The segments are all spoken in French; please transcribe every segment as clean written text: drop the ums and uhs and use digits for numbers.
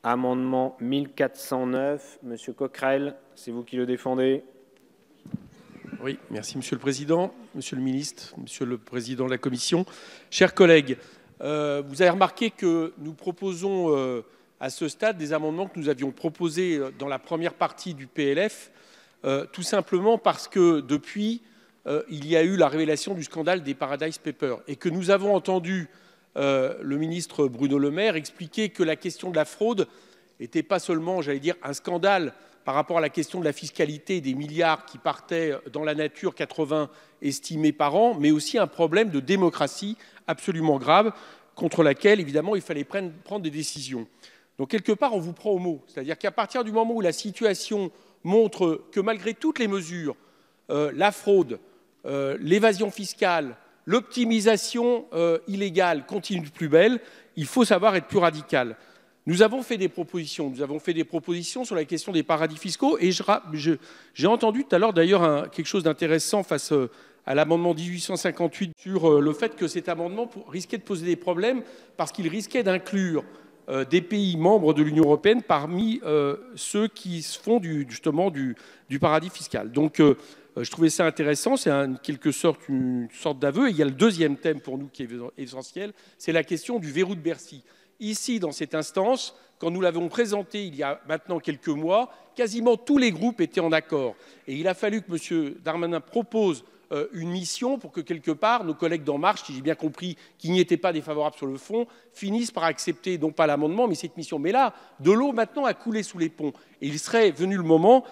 Amendement 1409, Monsieur Coquerel, c'est vous qui le défendez. Oui, merci Monsieur le Président, Monsieur le Ministre, Monsieur le Président de la Commission. Chers collègues, vous avez remarqué que nous proposons à ce stade des amendements que nous avions proposés dans la première partie du PLF, tout simplement parce que depuis, il y a eu la révélation du scandale des Paradise Papers et que nous avons entendu le ministre Bruno Le Maire expliquer que la question de la fraude n'était pas seulement, j'allais dire, un scandale par rapport à la question de la fiscalité des milliards qui partaient dans la nature, 80 estimés par an, mais aussi un problème de démocratie absolument grave contre laquelle, évidemment, il fallait prendre des décisions. Donc, quelque part, on vous prend au mot. C'est-à-dire qu'à partir du moment où la situation montre que malgré toutes les mesures, la fraude, l'évasion fiscale, l'optimisation illégale continue de plus belle, il faut savoir être plus radical. Nous avons fait des propositions. Nous avons fait des propositions sur la question des paradis fiscaux. Et j'ai entendu tout à l'heure d'ailleurs quelque chose d'intéressant face à l'amendement 1858 sur le fait que cet amendement risquait de poser des problèmes parce qu'il risquait d'inclure des pays membres de l'Union européenne parmi ceux qui se font justement du paradis fiscal. Donc, je trouvais ça intéressant, c'est en quelque sorte une sorte d'aveu. Et il y a le deuxième thème pour nous qui est essentiel, c'est la question du verrou de Bercy. Ici, dans cette instance, quand nous l'avons présenté il y a maintenant quelques mois, quasiment tous les groupes étaient en accord. Et il a fallu que M. Darmanin propose une mission pour que, quelque part, nos collègues d'En Marche, si j'ai bien compris qu'ils n'y étaient pas défavorables sur le fond, finissent par accepter, non pas l'amendement, mais cette mission. Mais là, de l'eau maintenant a coulé sous les ponts. Et il serait venu le moment,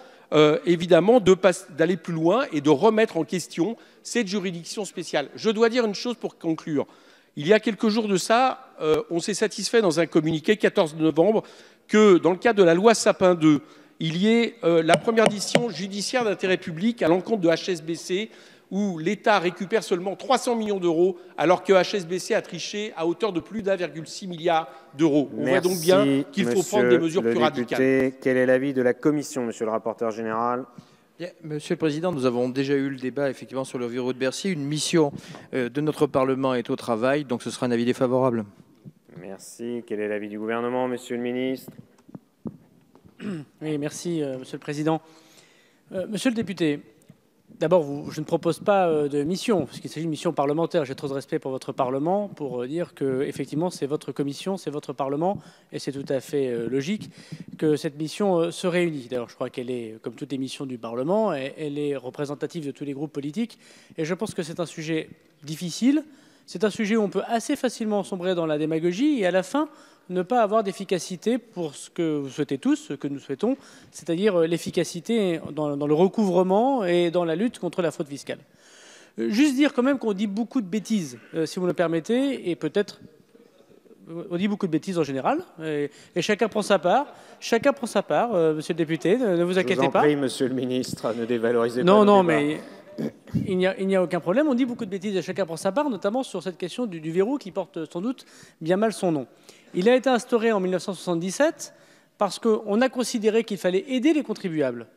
évidemment, d'aller plus loin et de remettre en question cette juridiction spéciale. Je dois dire une chose pour conclure. Il y a quelques jours de ça, on s'est satisfait dans un communiqué, 14 novembre, que dans le cadre de la loi Sapin 2, il y ait la première décision judiciaire d'intérêt public à l'encontre de HSBC, où l'État récupère seulement 300 millions d'euros, alors que HSBC a triché à hauteur de plus d'1,6 milliard d'euros. On voit donc bien qu'il faut prendre des mesures plus radicales. Quel est l'avis de la Commission, Monsieur le rapporteur général ? Bien, Monsieur le Président, nous avons déjà eu le débat effectivement sur le verrou de Bercy. Une mission de notre Parlement est au travail, donc ce sera un avis défavorable. Merci. Quel est l'avis du gouvernement, Monsieur le ministre ? Oui, merci, Monsieur le Président. Monsieur le député, d'abord, je ne propose pas de mission, parce qu'il s'agit d'une mission parlementaire. J'ai trop de respect pour votre Parlement pour dire que, effectivement, c'est votre commission, c'est votre Parlement, et c'est tout à fait logique que cette mission se réunisse. D'ailleurs, je crois qu'elle est, comme toutes les missions du Parlement, elle est représentative de tous les groupes politiques, et je pense que c'est un sujet difficile. C'est un sujet où on peut assez facilement sombrer dans la démagogie et à la fin ne pas avoir d'efficacité pour ce que vous souhaitez tous, ce que nous souhaitons, c'est-à-dire l'efficacité dans le recouvrement et dans la lutte contre la fraude fiscale. Juste dire quand même qu'on dit beaucoup de bêtises, si vous me le permettez, et peut-être on dit beaucoup de bêtises en général, et chacun prend sa part. Chacun prend sa part, monsieur le député, ne vous inquiétez pas. Je vous en prie, monsieur le ministre, ne dévalorisez pas. Non, mais il n'y a aucun problème. On dit beaucoup de bêtises et chacun prend sa part, notamment sur cette question du verrou qui porte sans doute bien mal son nom. Il a été instauré en 1977 parce qu'on a considéré qu'il fallait aider les contribuables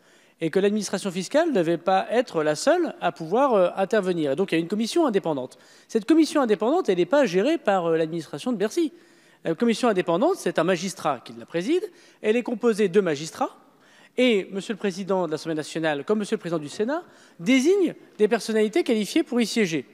et que l'administration fiscale ne devait pas être la seule à pouvoir intervenir. Et donc il y a une commission indépendante. Cette commission indépendante, elle n'est pas gérée par l'administration de Bercy. La commission indépendante, c'est un magistrat qui la préside. Elle est composée de magistrats. Et Monsieur le Président de l'Assemblée nationale, comme Monsieur le Président du Sénat, désigne des personnalités qualifiées pour y siéger.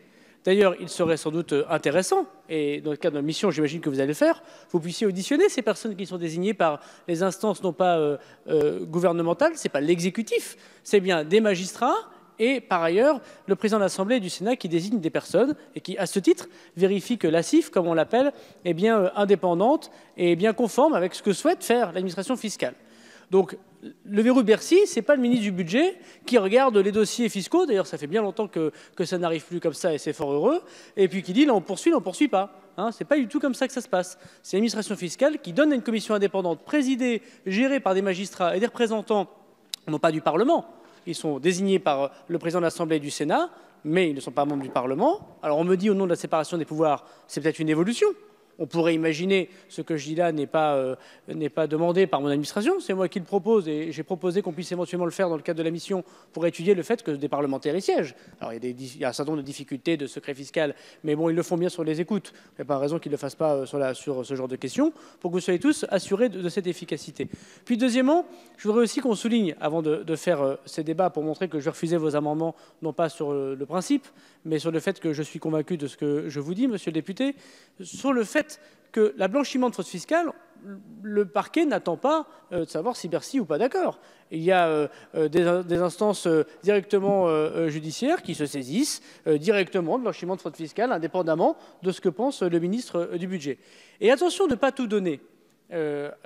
D'ailleurs, il serait sans doute intéressant, et dans le cadre de la mission, j'imagine que vous allez le faire, vous puissiez auditionner ces personnes qui sont désignées par les instances non pas gouvernementales, ce n'est pas l'exécutif, c'est bien des magistrats, et par ailleurs, le Président de l'Assemblée et du Sénat qui désigne des personnes et qui, à ce titre, vérifie que la CIF, comme on l'appelle, est bien indépendante et bien conforme avec ce que souhaite faire l'administration fiscale. Donc, le verrou de Bercy, ce n'est pas le ministre du Budget qui regarde les dossiers fiscaux. D'ailleurs, ça fait bien longtemps que ça n'arrive plus comme ça et c'est fort heureux. Et puis qui dit, là, on poursuit pas. Hein, ce n'est pas du tout comme ça que ça se passe. C'est l'administration fiscale qui donne à une commission indépendante présidée, gérée par des magistrats et des représentants, non pas du Parlement. Ils sont désignés par le président de l'Assemblée et du Sénat, mais ils ne sont pas membres du Parlement. Alors on me dit au nom de la séparation des pouvoirs, c'est peut-être une évolution. on pourrait imaginer ce que je dis là n'est pas demandé par mon administration, c'est moi qui le propose et j'ai proposé qu'on puisse éventuellement le faire dans le cadre de la mission pour étudier le fait que des parlementaires y siègent. Alors il y a un certain nombre de difficultés de secret fiscal, mais bon, ils le font bien sur les écoutes. Il n'y a pas raison qu'ils ne le fassent pas sur ce genre de questions, pour que vous soyez tous assurés de cette efficacité. Puis deuxièmement, je voudrais aussi qu'on souligne, avant de faire ces débats pour montrer que je vais refuser vos amendements, non pas sur le principe, mais sur le fait que je suis convaincu de ce que je vous dis, monsieur le député, sur le fait que la blanchiment de fraude fiscale, le parquet n'attend pas de savoir si Bercy ou pas d'accord. Il y a des instances directement judiciaires qui se saisissent directement de blanchiment de fraude fiscale, indépendamment de ce que pense le ministre du Budget. Et attention de ne pas tout donner,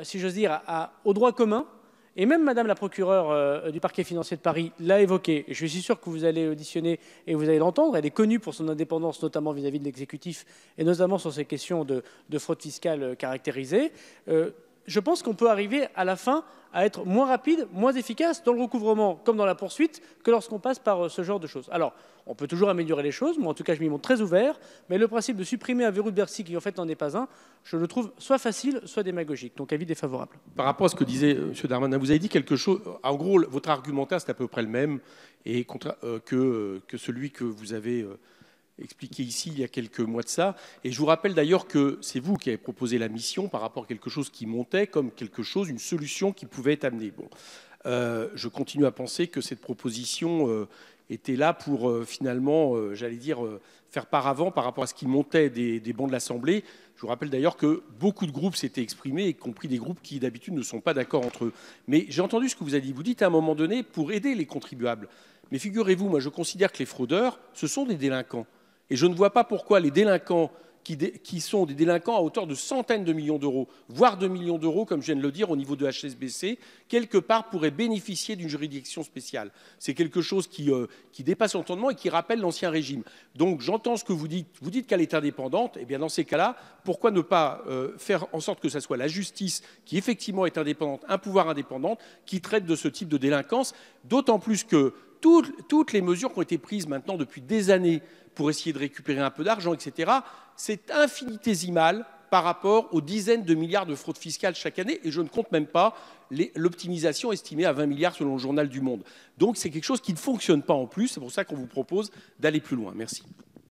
si j'ose dire, au droit commun. Et même Madame la procureure du parquet financier de Paris l'a évoqué, et je suis sûr que vous allez auditionner et vous allez l'entendre, elle est connue pour son indépendance, notamment vis-à-vis de l'exécutif, et notamment sur ces questions de fraude fiscale caractérisée. Je pense qu'on peut arriver à la fin à être moins rapide, moins efficace dans le recouvrement comme dans la poursuite que lorsqu'on passe par ce genre de choses. Alors, on peut toujours améliorer les choses, moi en tout cas je m'y montre très ouvert, mais le principe de supprimer un verrou de Bercy qui en fait n'en est pas un, je le trouve soit facile, soit démagogique. Donc avis défavorable. Par rapport à ce que disait M. Darmanin, vous avez dit quelque chose, en gros votre argumentaire c'est à peu près le même et que celui que vous avez expliqué ici il y a quelques mois de ça. Et je vous rappelle d'ailleurs que c'est vous qui avez proposé la mission par rapport à quelque chose qui montait comme quelque chose, une solution qui pouvait être amenée. Bon. Je continue à penser que cette proposition était là pour finalement, j'allais dire, faire paravent par rapport à ce qui montait des bancs de l'Assemblée. Je vous rappelle d'ailleurs que beaucoup de groupes s'étaient exprimés, y compris des groupes qui d'habitude ne sont pas d'accord entre eux. Mais j'ai entendu ce que vous avez dit. Vous dites à un moment donné, pour aider les contribuables. Mais figurez-vous, moi je considère que les fraudeurs, ce sont des délinquants. Et je ne vois pas pourquoi les délinquants qui sont des délinquants à hauteur de centaines de millions d'euros, voire 2 millions d'euros, comme je viens de le dire, au niveau de HSBC, quelque part pourraient bénéficier d'une juridiction spéciale. C'est quelque chose qui dépasse l'entendement et qui rappelle l'ancien régime. Donc j'entends ce que vous dites. Vous dites qu'elle est indépendante. Eh bien dans ces cas-là, pourquoi ne pas faire en sorte que ce soit la justice qui effectivement est indépendante, un pouvoir indépendant, qui traite de ce type de délinquance, d'autant plus que toutes les mesures qui ont été prises maintenant depuis des années pour essayer de récupérer un peu d'argent, etc., c'est infinitésimal par rapport aux dizaines de milliards de fraude fiscale chaque année, et je ne compte même pas l'optimisation estimée à 20 milliards selon le journal du Monde. Donc c'est quelque chose qui ne fonctionne pas en plus, c'est pour ça qu'on vous propose d'aller plus loin. Merci.